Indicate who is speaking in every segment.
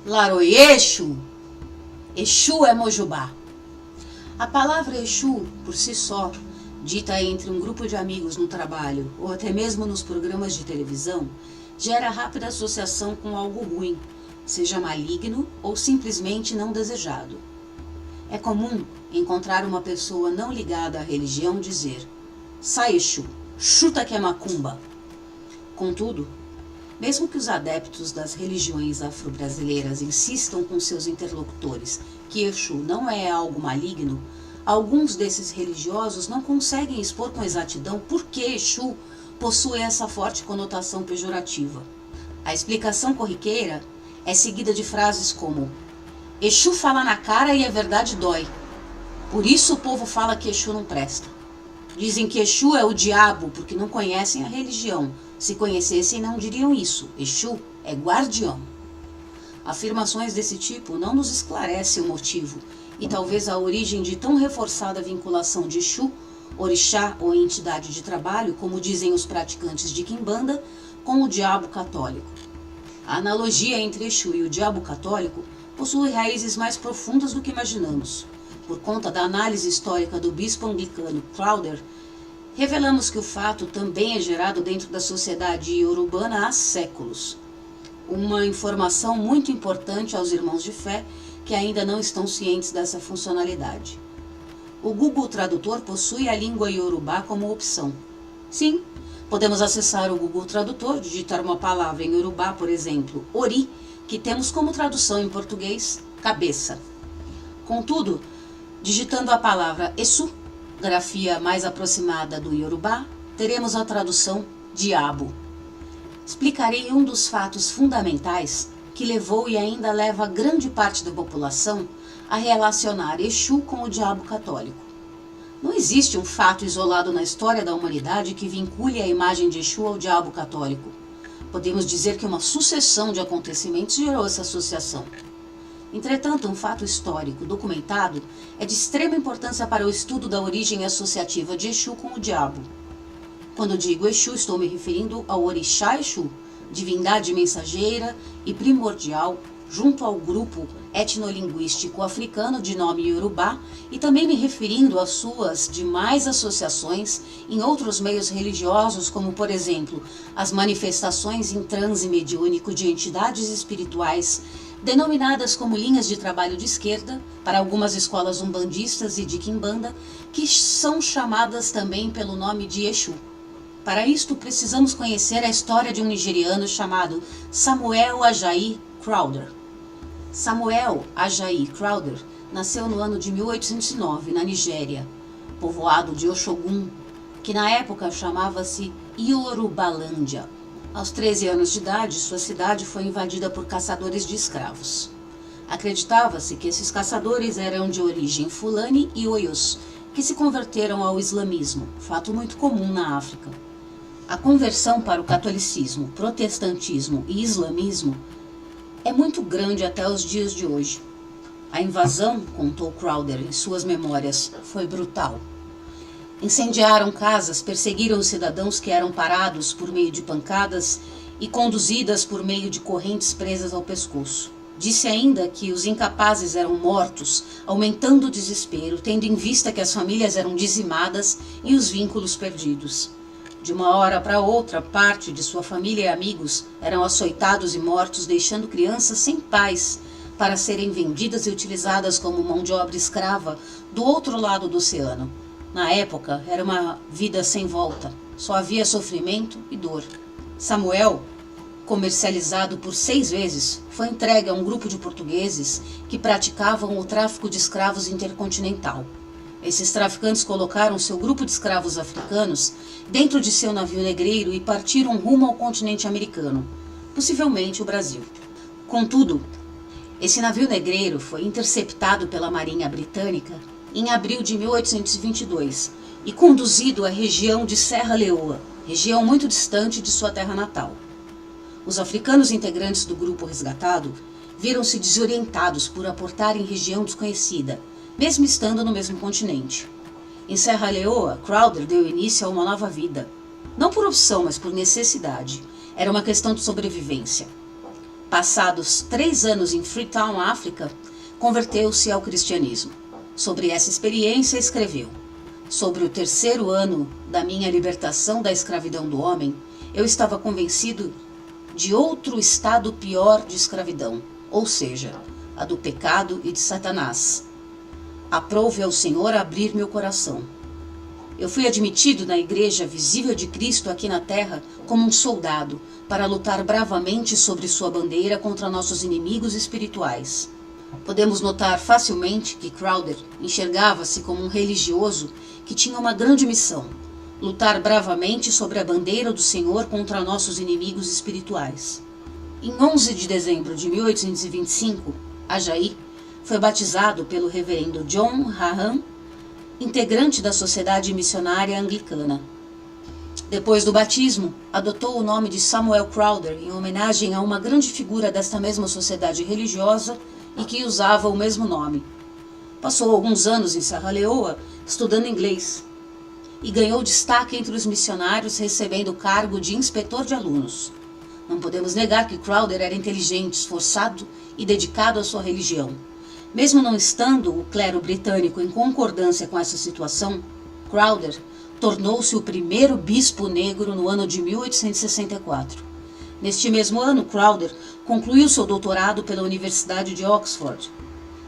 Speaker 1: Laroyexu. Exu é Mojubá. A palavra Exu, por si só, dita entre um grupo de amigos no trabalho ou até mesmo nos programas de televisão, gera rápida associação com algo ruim, seja maligno ou simplesmente não desejado. É comum encontrar uma pessoa não ligada à religião dizer: sai Exu, chuta que é macumba. Contudo, mesmo que os adeptos das religiões afro-brasileiras insistam com seus interlocutores que Exu não é algo maligno, alguns desses religiosos não conseguem expor com exatidão por que Exu possui essa forte conotação pejorativa. A explicação corriqueira é seguida de frases como: Exu fala na cara e a verdade dói. Por isso o povo fala que Exu não presta. Dizem que Exu é o diabo porque não conhecem a religião. Se conhecessem, não diriam isso. Exu é guardião. Afirmações desse tipo não nos esclarecem o motivo e talvez a origem de tão reforçada vinculação de Exu, orixá ou entidade de trabalho, como dizem os praticantes de Quimbanda, com o diabo católico. A analogia entre Exu e o diabo católico possui raízes mais profundas do que imaginamos. Por conta da análise histórica do bispo anglicano Crowther, revelamos que o fato também é gerado dentro da sociedade iorubana há séculos. Uma informação muito importante aos irmãos de fé que ainda não estão cientes dessa funcionalidade. O Google Tradutor possui a língua iorubá como opção. Sim, podemos acessar o Google Tradutor, digitar uma palavra em iorubá, por exemplo, ori, que temos como tradução em português, cabeça. Contudo, digitando a palavra Exu, grafia mais aproximada do iorubá, teremos a tradução diabo. Explicarei um dos fatos fundamentais que levou e ainda leva grande parte da população a relacionar Exu com o diabo católico. Não existe um fato isolado na história da humanidade que vincule a imagem de Exu ao diabo católico. Podemos dizer que uma sucessão de acontecimentos gerou essa associação. Entretanto, um fato histórico documentado é de extrema importância para o estudo da origem associativa de Exu com o diabo. Quando digo Exu, estou me referindo ao orixá Exu, divindade mensageira e primordial, junto ao grupo etnolinguístico africano de nome Yorubá, e também me referindo às suas demais associações em outros meios religiosos, como, por exemplo, as manifestações em transe mediúnico de entidades espirituais, denominadas como linhas de trabalho de esquerda, para algumas escolas umbandistas e de quimbanda, que são chamadas também pelo nome de Exu. Para isto, precisamos conhecer a história de um nigeriano chamado Samuel Ajayi Crowther. Samuel Ajayi Crowther nasceu no ano de 1809, na Nigéria, povoado de Oshogun, que na época chamava-se Yorubalândia. Aos 13 anos de idade, sua cidade foi invadida por caçadores de escravos. Acreditava-se que esses caçadores eram de origem Fulani e Oyos, que se converteram ao islamismo, fato muito comum na África. A conversão para o catolicismo, protestantismo e islamismo é muito grande até os dias de hoje. A invasão, contou Crowther em suas memórias, foi brutal. Incendiaram casas, perseguiram os cidadãos que eram parados por meio de pancadas e conduzidas por meio de correntes presas ao pescoço. Disse ainda que os incapazes eram mortos, aumentando o desespero, tendo em vista que as famílias eram dizimadas e os vínculos perdidos. De uma hora para outra, parte de sua família e amigos eram açoitados e mortos, deixando crianças sem pais para serem vendidas e utilizadas como mão de obra escrava do outro lado do oceano. Na época, era uma vida sem volta. Só havia sofrimento e dor. Samuel, comercializado por 6 vezes, foi entregue a um grupo de portugueses que praticavam o tráfico de escravos intercontinental. Esses traficantes colocaram seu grupo de escravos africanos dentro de seu navio negreiro e partiram rumo ao continente americano, possivelmente o Brasil. Contudo, esse navio negreiro foi interceptado pela Marinha Britânica em abril de 1822 e conduzido à região de Serra Leoa, região muito distante de sua terra natal. Os africanos integrantes do grupo resgatado viram-se desorientados por aportar em região desconhecida, mesmo estando no mesmo continente. Em Serra Leoa, Crowther deu início a uma nova vida. Não por opção, mas por necessidade. Era uma questão de sobrevivência. Passados 3 anos em Freetown, África, converteu-se ao cristianismo. Sobre essa experiência escreveu: sobre o 3º ano da minha libertação da escravidão do homem, eu estava convencido de outro estado pior de escravidão, ou seja, a do pecado e de Satanás. Aprove ao Senhor abrir meu coração. Eu fui admitido na igreja visível de Cristo aqui na terra como um soldado para lutar bravamente sobre sua bandeira contra nossos inimigos espirituais. Podemos notar facilmente que Crowder enxergava-se como um religioso que tinha uma grande missão: lutar bravamente sobre a bandeira do Senhor contra nossos inimigos espirituais. Em 11 de dezembro de 1825, Ajaí foi batizado pelo reverendo John Hahn, integrante da Sociedade Missionária Anglicana. Depois do batismo, adotou o nome de Samuel Crowder em homenagem a uma grande figura desta mesma sociedade religiosa e que usava o mesmo nome. Passou alguns anos em Serra Leoa estudando inglês e ganhou destaque entre os missionários, recebendo o cargo de inspetor de alunos. Não podemos negar que Crowder era inteligente, esforçado e dedicado à sua religião. Mesmo não estando o clero britânico em concordância com essa situação, Crowder tornou-se o primeiro bispo negro no ano de 1864. Neste mesmo ano, Crowder concluiu seu doutorado pela Universidade de Oxford.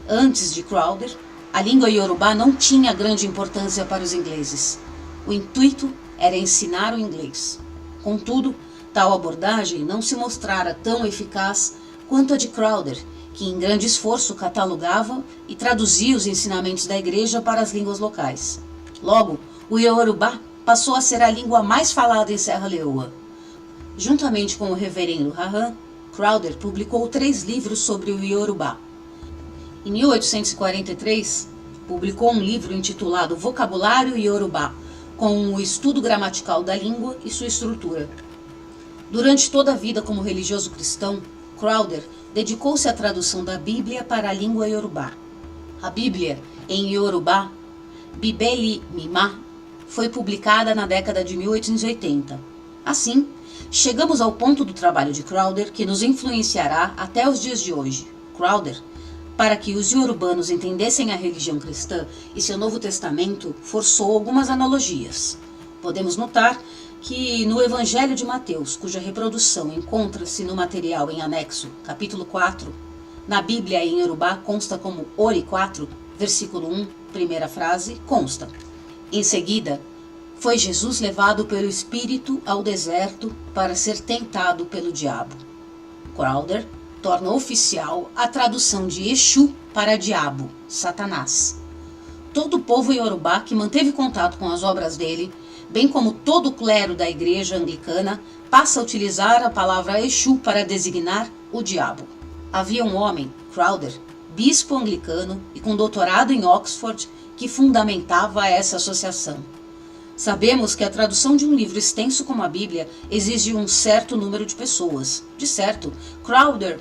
Speaker 1: Antes de Crowder, a língua iorubá não tinha grande importância para os ingleses. O intuito era ensinar o inglês. Contudo, tal abordagem não se mostrara tão eficaz quanto a de Crowder, que em grande esforço catalogava e traduzia os ensinamentos da igreja para as línguas locais. Logo, o iorubá passou a ser a língua mais falada em Serra Leoa. Juntamente com o reverendo Hahn, Crowder publicou 3 livros sobre o iorubá. Em 1843, publicou um livro intitulado Vocabulário Iorubá, com o estudo gramatical da língua e sua estrutura. Durante toda a vida como religioso cristão, Crowder dedicou-se à tradução da Bíblia para a língua iorubá. A Bíblia, em iorubá, Bíbélì Mimá, foi publicada na década de 1880. Assim, chegamos ao ponto do trabalho de Crowder que nos influenciará até os dias de hoje. Crowder, para que os iorubanos entendessem a religião cristã e seu Novo Testamento, forçou algumas analogias. Podemos notar que no Evangelho de Mateus, cuja reprodução encontra-se no material em anexo, capítulo 4, na Bíblia em iorubá consta como Ori 4, versículo 1, primeira frase, consta: em seguida, foi Jesus levado pelo Espírito ao deserto para ser tentado pelo diabo. Crowder torna oficial a tradução de Exu para diabo, Satanás. Todo o povo iorubá que manteve contato com as obras dele, bem como todo o clero da igreja anglicana, passa a utilizar a palavra Exu para designar o diabo. Havia um homem, Crowder, bispo anglicano e com doutorado em Oxford, que fundamentava essa associação. Sabemos que a tradução de um livro extenso como a Bíblia exige um certo número de pessoas. De certo, Crowder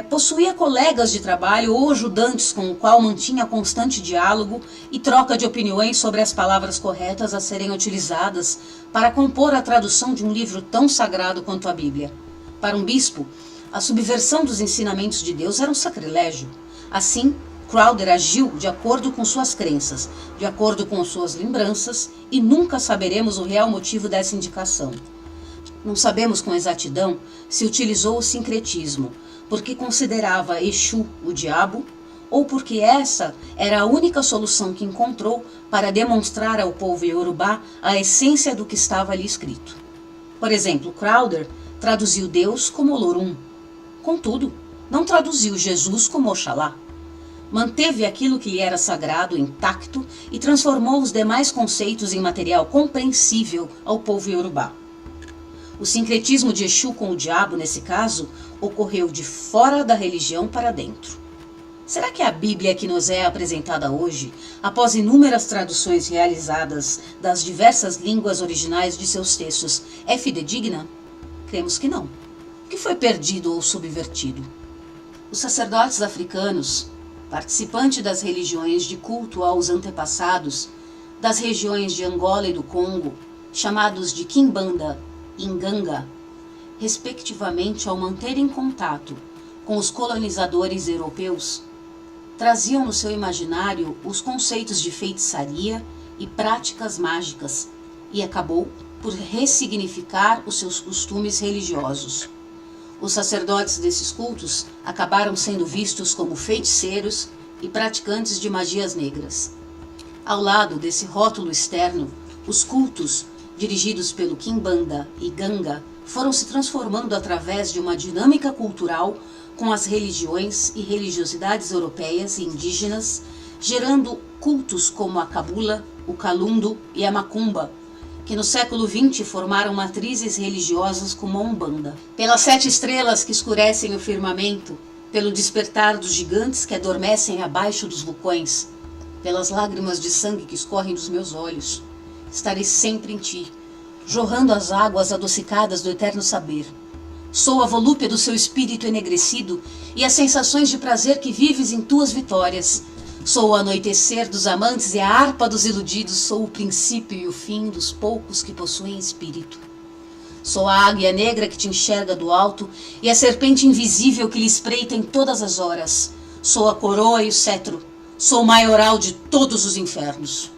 Speaker 1: possuía colegas de trabalho ou ajudantes com o qual mantinha constante diálogo e troca de opiniões sobre as palavras corretas a serem utilizadas para compor a tradução de um livro tão sagrado quanto a Bíblia. Para um bispo, a subversão dos ensinamentos de Deus era um sacrilégio. Assim, Crowder agiu de acordo com suas crenças, de acordo com suas lembranças, e nunca saberemos o real motivo dessa indicação. Não sabemos com exatidão se utilizou o sincretismo, porque considerava Exu o diabo, ou porque essa era a única solução que encontrou para demonstrar ao povo iorubá a essência do que estava ali escrito. Por exemplo, Crowder traduziu Deus como Olorum. Contudo, não traduziu Jesus como Oxalá. Manteve aquilo que lhe era sagrado intacto e transformou os demais conceitos em material compreensível ao povo iorubá. O sincretismo de Exu com o diabo, nesse caso, ocorreu de fora da religião para dentro. Será que a Bíblia que nos é apresentada hoje, após inúmeras traduções realizadas das diversas línguas originais de seus textos, é fidedigna? Cremos que não. O que foi perdido ou subvertido? Os sacerdotes africanos, participantes das religiões de culto aos antepassados, das regiões de Angola e do Congo, chamados de Kimbanda, Inganga, respectivamente ao manterem contato com os colonizadores europeus, traziam no seu imaginário os conceitos de feitiçaria e práticas mágicas e acabou por ressignificar os seus costumes religiosos. Os sacerdotes desses cultos acabaram sendo vistos como feiticeiros e praticantes de magias negras. Ao lado desse rótulo externo, os cultos, dirigidos pelo Kimbanda e Ganga, foram se transformando através de uma dinâmica cultural com as religiões e religiosidades europeias e indígenas, gerando cultos como a Cabula, o Kalundo e a Macumba, que no século XX formaram matrizes religiosas como a Umbanda. Pelas 7 estrelas que escurecem o firmamento, pelo despertar dos gigantes que adormecem abaixo dos vulcões, pelas lágrimas de sangue que escorrem dos meus olhos, estarei sempre em ti, jorrando as águas adocicadas do eterno saber. Sou a volúpia do seu espírito enegrecido e as sensações de prazer que vives em tuas vitórias. Sou o anoitecer dos amantes e a harpa dos iludidos, sou o princípio e o fim dos poucos que possuem espírito. Sou a águia negra que te enxerga do alto e a serpente invisível que lhe espreita em todas as horas. Sou a coroa e o cetro, sou o maioral de todos os infernos.